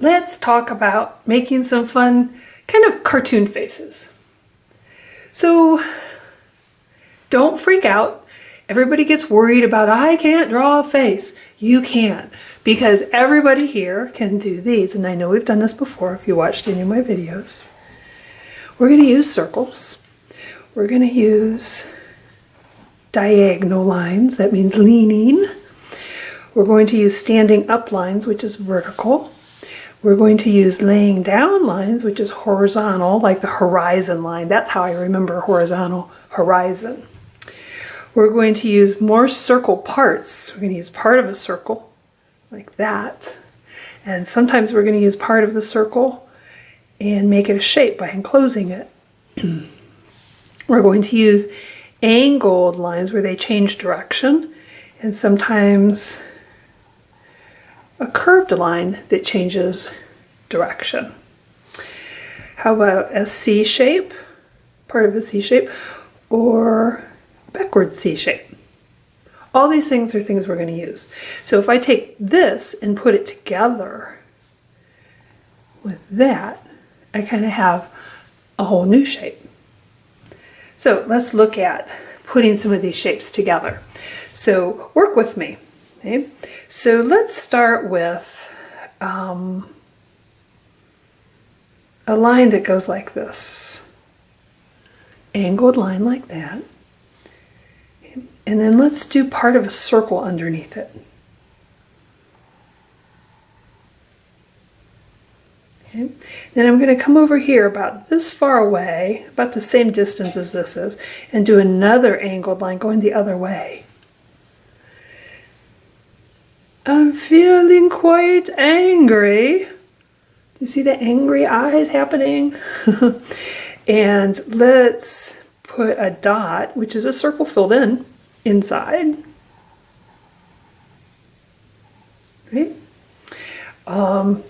let's talk about making some fun kind of cartoon faces. So don't freak out. Everybody gets worried about, I can't draw a face. You can, because everybody here can do these. And I know we've done this before if you watched any of my videos. We're going to use circles. We're going to use diagonal lines. That means leaning. We're going to use standing up lines, which is vertical. We're going to use laying down lines, which is horizontal, like the horizon line. That's how I remember horizontal, horizon. We're going to use more circle parts. We're going to use part of a circle, like that. And sometimes we're going to use part of the circle and make it a shape by enclosing it. We're going to use angled lines where they change direction, and sometimes a curved line that changes direction. How about a C shape, part of a C shape, or backward C shape? All these things are things we're going to use. So if I take this and put it together with that, I kind of have a whole new shape. So let's look at putting some of these shapes together. So work with me. Okay? So let's start with a line that goes like this. Angled line like that. Okay? And then let's do part of a circle underneath it. Okay. Then I'm going to come over here about this far away, about the same distance as this is, and do another angled line going the other way. I'm feeling quite angry. Do you see the angry eyes happening? And let's put a dot, which is a circle filled in, inside. Right?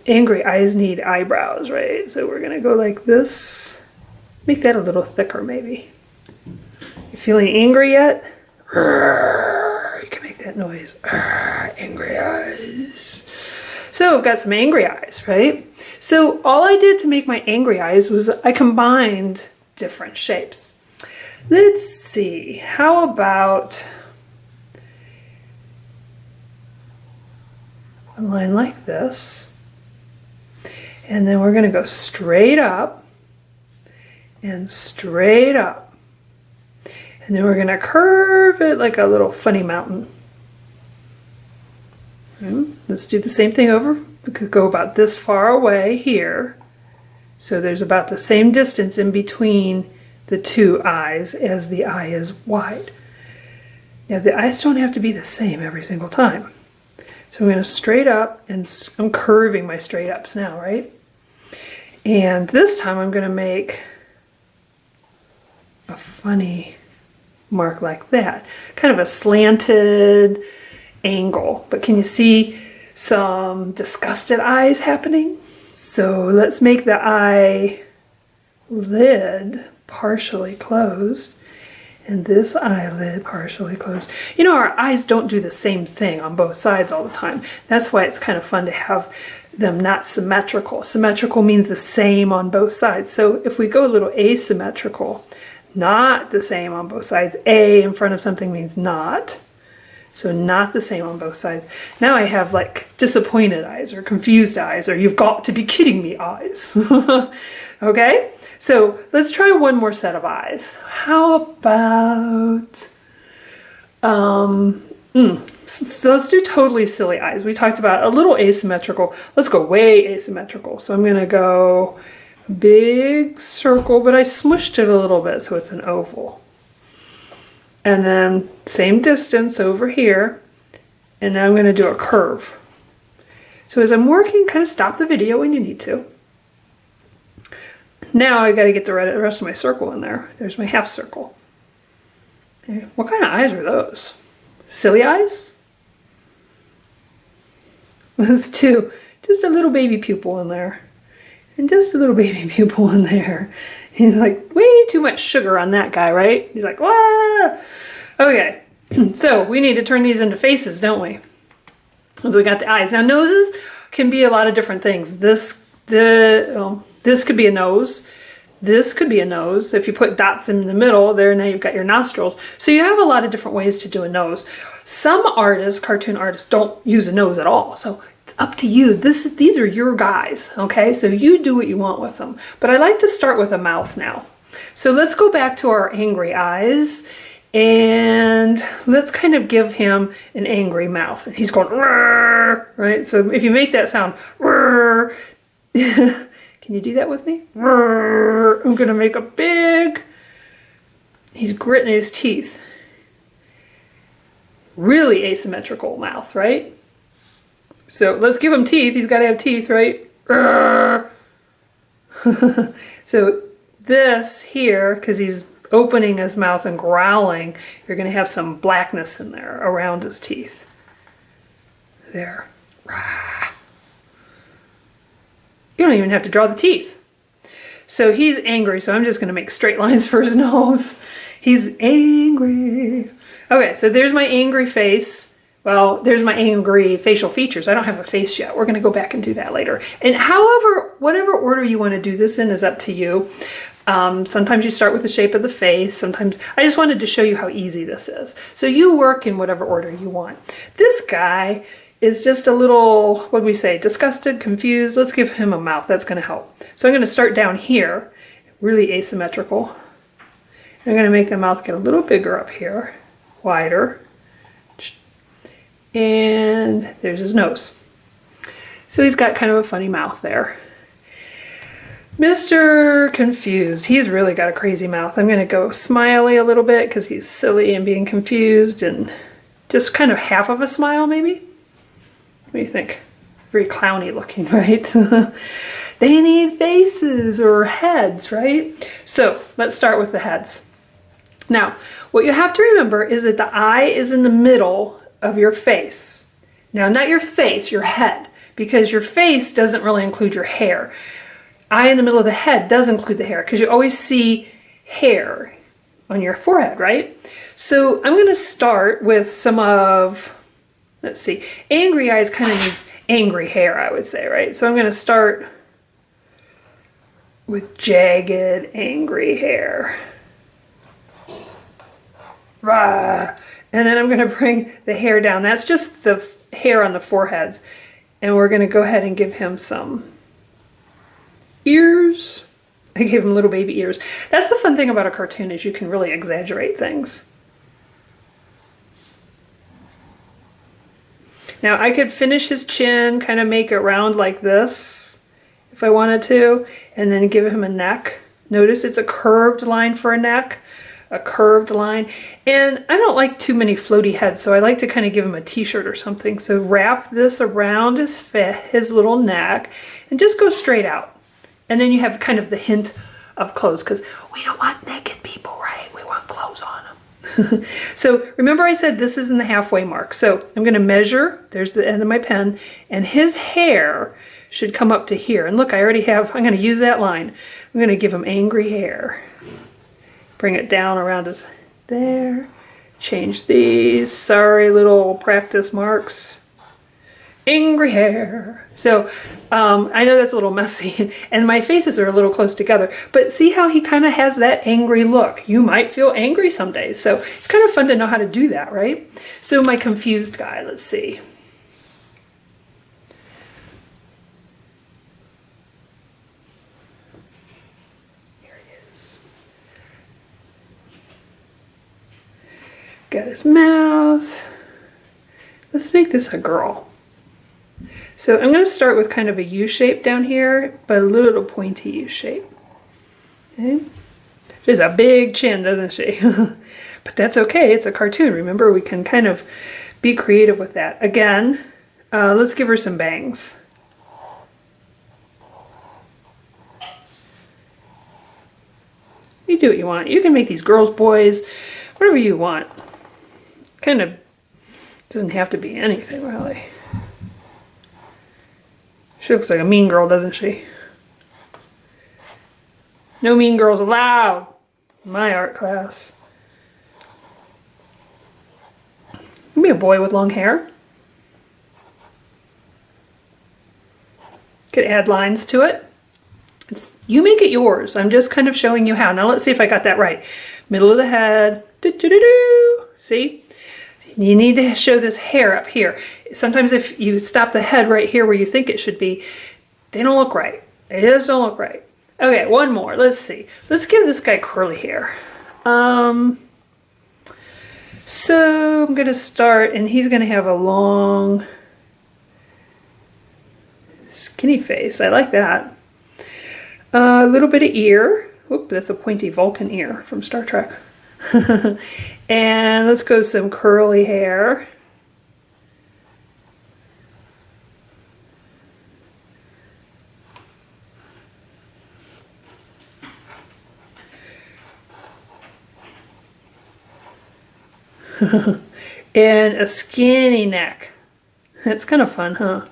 Angry eyes need eyebrows, right? So we're gonna go like this. Make that a little thicker, maybe. You feeling angry yet? You can make that noise. Angry eyes. So I've got some angry eyes, right? So all I did to make my angry eyes was I combined different shapes. Let's see, how about a line like this, and then we're going to go straight up and straight up, and then we're going to curve it like a little funny mountain. Let's do the same thing over. We could go about this far away here, so there's about the same distance in between the two eyes as the eye is wide. Now the eyes don't have to be the same every single time. So I'm going to straight up, and I'm curving my straight ups now, right? And this time I'm going to make a funny mark like that. Kind of a slanted angle. But can you see some disgusted eyes happening? So let's make the eye lid partially closed. And this eyelid partially closed. You know, our eyes don't do the same thing on both sides all the time. That's why it's kind of fun to have them not symmetrical. Symmetrical means the same on both sides. So if we go a little asymmetrical, not the same on both sides. A in front of something means not. So not the same on both sides. Now I have like disappointed eyes or confused eyes or you've got to be kidding me eyes. Okay? So let's try one more set of eyes. How about, so let's do totally silly eyes. We talked about a little asymmetrical. Let's go way asymmetrical. So I'm going to go big circle, but I smushed it a little bit so it's an oval. And then same distance over here. And now I'm going to do a curve. So as I'm working, kind of stop the video when you need to. Now I got to get the rest of my circle in there. There's my half circle. Okay. What kind of eyes are those? Silly eyes? Let's do just a little baby pupil in there. And just a little baby pupil in there. He's like, way too much sugar on that guy, right? He's like, wah! Okay, so we need to turn these into faces, don't we? So we got the eyes. Now noses can be a lot of different things. This could be a nose. This could be a nose. If you put dots in the middle there, now you've got your nostrils. So you have a lot of different ways to do a nose. Some artists, cartoon artists, don't use a nose at all. So it's up to you. These are your guys, okay? So you do what you want with them. But I like to start with a mouth now. So let's go back to our angry eyes and let's kind of give him an angry mouth. He's going, "Rrr," right? So if you make that sound, "Rrr," can you do that with me? Rrr. I'm gonna make a big, he's gritting his teeth. Really asymmetrical mouth, right? So let's give him teeth. He's got to have teeth, right? So this here, because he's opening his mouth and growling, you're going to have some blackness in there around his teeth. There. You don't even have to draw the teeth. So he's angry, so I'm just going to make straight lines for his nose. He's angry. Okay, so there's my angry face. Well, there's my angry facial features. I don't have a face yet. We're going to go back and do that later. And whatever order you want to do this in is up to you. Sometimes you start with the shape of the face. Sometimes I just wanted to show you how easy this is. So you work in whatever order you want. This guy is just a little, what do we say, disgusted, confused. Let's give him a mouth. That's going to help. So I'm going to start down here, really asymmetrical. I'm going to make the mouth get a little bigger up here, wider. And there's his nose. So he's got kind of a funny mouth there. Mr. Confused. He's really got a crazy mouth. I'm going to go smiley a little bit because he's silly and being confused, and just kind of half of a smile maybe. What do you think? Very clowny looking, right? They need faces or heads, right? So let's start with the heads. Now, what you have to remember is that the eye is in the middle of your face. Now, not your face, your head, because your face doesn't really include your hair. Eye in the middle of the head does include the hair, because you always see hair on your forehead, right? So I'm going to start with some of, let's see, angry eyes kind of needs angry hair, I would say, right? So I'm going to start with jagged, angry hair. Rah! And then I'm going to bring the hair down. That's just the hair on the foreheads. And we're going to go ahead and give him some ears. I gave him little baby ears. That's the fun thing about a cartoon, is you can really exaggerate things. Now I could finish his chin, kind of make it round like this if I wanted to, and then give him a neck. Notice it's a curved line for a neck. A curved line, and I don't like too many floaty heads, so I like to kind of give him a t-shirt or something. So wrap this around his little neck and just go straight out, and then you have kind of the hint of clothes, because we don't want naked people, right? We want clothes on them. So remember I said this isn't the halfway mark, so I'm going to measure. There's the end of my pen, and his hair should come up to here. And look, I already have, I'm going to use that line. I'm going to give him angry hair. Bring it down around his, there. Change these, sorry little practice marks. Angry hair. So I know that's a little messy, and my faces are a little close together, but see how he kind of has that angry look. You might feel angry some days, so it's kind of fun to know how to do that, right? So my confused guy, let's see. Got his mouth. Let's make this a girl. So I'm going to start with kind of a U shape down here, but a little pointy U shape. Okay. She has a big chin, doesn't she? But that's okay. It's a cartoon. Remember, we can kind of be creative with that. Again, let's give her some bangs. You do what you want. You can make these girls, boys, whatever you want. Kind of doesn't have to be anything, really. She looks like a mean girl, doesn't she? No mean girls allowed in my art class. Be a boy with long hair. Could add lines to it. You make it yours. I'm just kind of showing you how. Now let's see if I got that right. Middle of the head. See? You need to show this hair up here. Sometimes if you stop the head right here where you think it should be, they don't look right. They just don't look right. Okay, one more. Let's see. Let's give this guy curly hair. So I'm going to start, and he's going to have a long, skinny face. I like that. A little bit of ear. Oop, that's a pointy Vulcan ear from Star Trek. And let's go some curly hair. And a skinny neck. That's kind of fun, huh?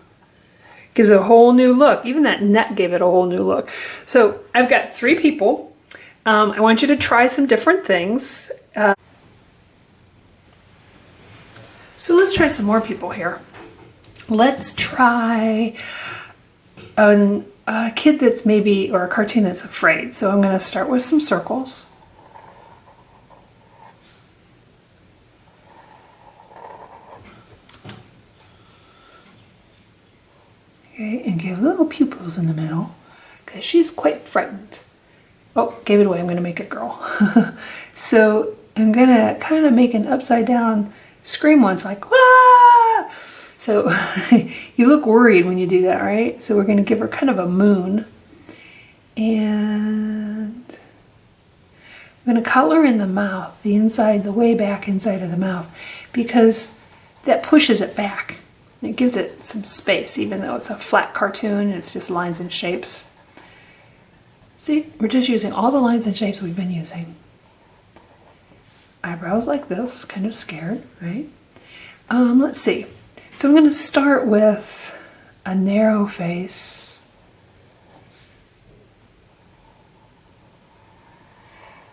Gives it a whole new look. Even that neck gave it a whole new look. So I've got 3 people. I want you to try some different things. So let's try some more people here. Let's try a kid that's maybe, or a cartoon that's afraid. So I'm going to start with some circles. Okay, and give little pupils in the middle, because she's quite frightened. Oh, gave it away. I'm going to make it girl. So I'm going to kind of make an upside down scream once, like, "Wah!" So you look worried when you do that, right? So we're going to give her kind of a moon. And I'm going to color in the mouth, the inside, the way back inside of the mouth, because that pushes it back. It gives it some space, even though it's a flat cartoon and it's just lines and shapes. See, we're just using all the lines and shapes we've been using. Eyebrows like this, kind of scared, right? Let's see. So I'm going to start with a narrow face.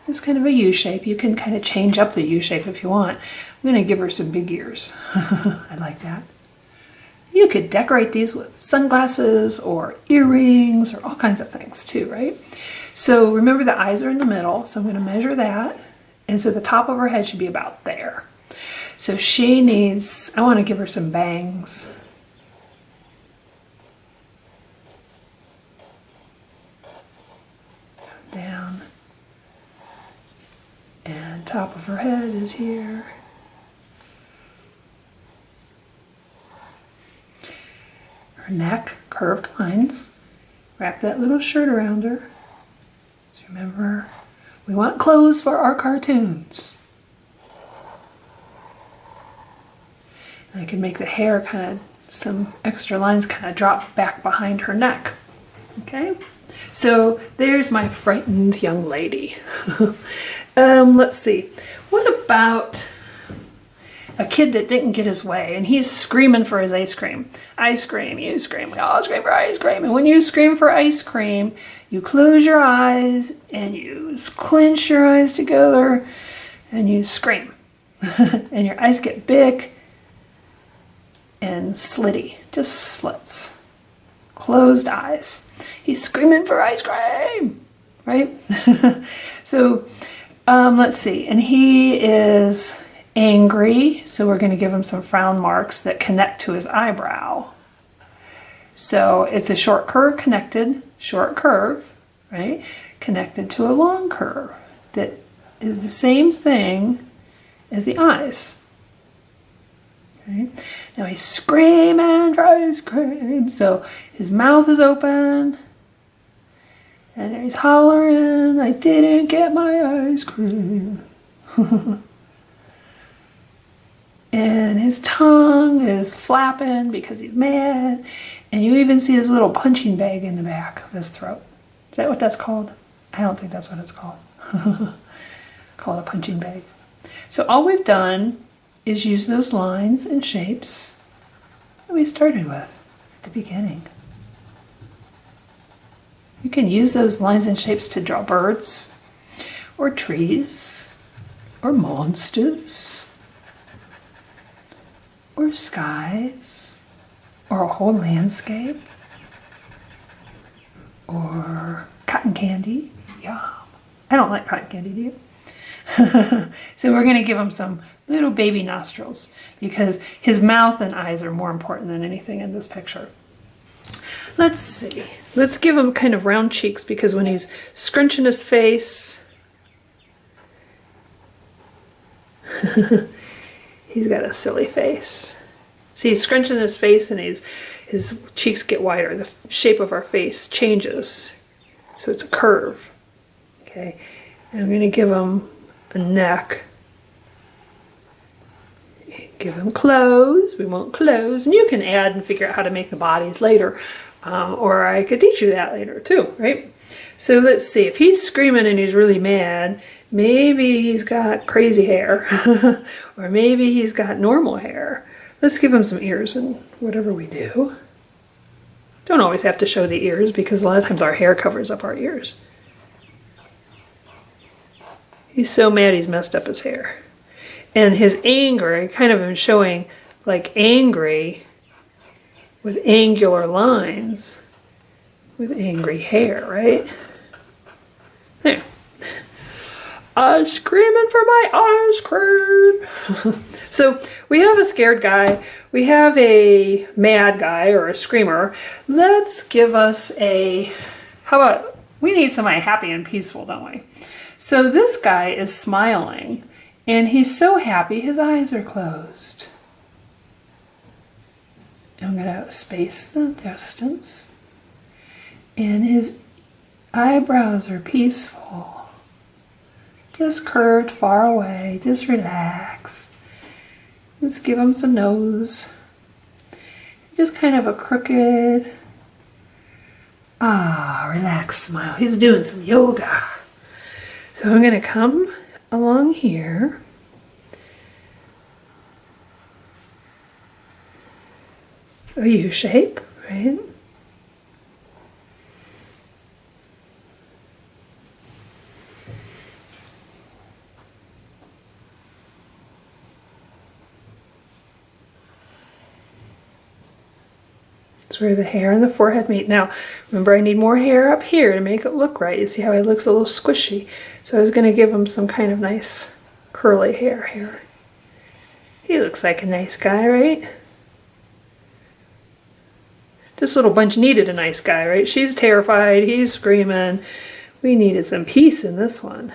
Just kind of a U shape. You can kind of change up the U shape if you want. I'm going to give her some big ears. I like that. You could decorate these with sunglasses or earrings or all kinds of things too, right? So remember the eyes are in the middle, so I'm going to measure that. And so the top of her head should be about there. So she needs, I want to give her some bangs. Down. And top of her head is here. Her neck, curved lines. Wrap that little shirt around her. So remember, we want clothes for our cartoons. And I can make the hair kind of, some extra lines kind of drop back behind her neck. Okay? So there's my frightened young lady. Let's see. What about a kid that didn't get his way and he's screaming for his ice cream? Ice cream, you scream, we all scream for ice cream. And when you scream for ice cream, you close your eyes and you clench your eyes together and you scream. And your eyes get big and slitty, just slits. Closed eyes. He's screaming for ice cream, right? So let's see, and he is angry, so we're going to give him some frown marks that connect to his eyebrow. So it's a short curve connected, short curve, right? Connected to a long curve that is the same thing as the eyes. Okay. Now he's screaming for ice cream. So his mouth is open. And he's hollering, I didn't get my ice cream. And his tongue is flapping because he's mad. And you even see his little punching bag in the back of his throat. Is that what that's called? I don't think that's what it's called. Called a punching bag. So all we've done is use those lines and shapes that we started with at the beginning. You can use those lines and shapes to draw birds, or trees, or monsters, or skies, or a whole landscape. or cotton candy. Yum. I don't like cotton candy, do you? So we're going to give him some little baby nostrils because his mouth and eyes are more important than anything in this picture. Let's see. Let's give him kind of round cheeks because when he's scrunching his face, he's got a silly face. See, he's scrunching his face and his cheeks get wider. The shape of our face changes. So it's a curve. Okay. And I'm going to give him a neck. Give him clothes. We want clothes. And you can add and figure out how to make the bodies later. Or I could teach you that later too, right? So let's see. If he's screaming and he's really mad, maybe he's got crazy hair. Or maybe he's got normal hair. Let's give him some ears and whatever we do. Don't always have to show the ears because a lot of times our hair covers up our ears. He's so mad he's messed up his hair. And his anger, I kind of am showing like angry with angular lines with angry hair, right? There. Screaming for my ice cream. So we have a scared guy. We have a mad guy or a screamer. Let's give us a, how about, we need somebody happy and peaceful, don't we? So this guy is smiling and he's so happy his eyes are closed. I'm going to space the distance. And his eyebrows are peaceful. Just curved far away, just relaxed. Let's give him some nose. Just kind of a crooked, relaxed smile. He's doing some yoga. So I'm going to come along here. A U shape, right? It's where the hair and the forehead meet. Now, remember I need more hair up here to make it look right. You see how he looks a little squishy? So I was going to give him some kind of nice curly hair here. He looks like a nice guy, right? This little bunch needed a nice guy, right? She's terrified, he's screaming. We needed some peace in this one.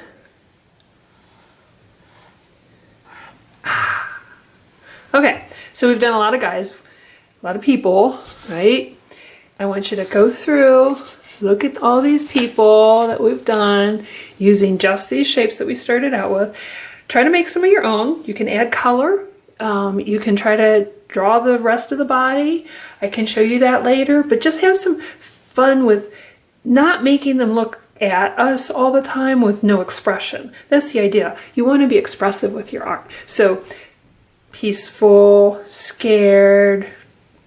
Okay, so we've done a lot of guys, a lot of people, right? I want you to go through, look at all these people that we've done using just these shapes that we started out with. Try to make some of your own. You can add color. You can try to draw the rest of the body. I can show you that later, but just have some fun with not making them look at us all the time with no expression. That's the idea. You want to be expressive with your art. So peaceful, scared,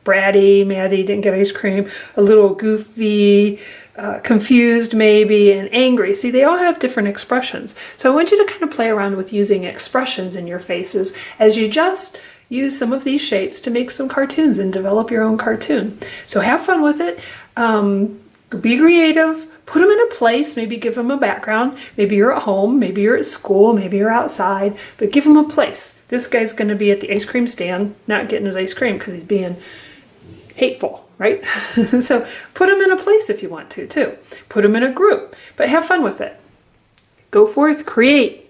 bratty, mad that he didn't get ice cream, a little goofy, confused maybe, and angry. See, they all have different expressions. So I want you to kind of play around with using expressions in your faces as you just use some of these shapes to make some cartoons and develop your own cartoon. So have fun with it. Be creative. Put them in a place. Maybe give them a background. Maybe you're at home. Maybe you're at school. Maybe you're outside. But give them a place. This guy's going to be at the ice cream stand, not getting his ice cream because he's being hateful, right? So put them in a place if you want to, too. Put them in a group. But have fun with it. Go forth, create.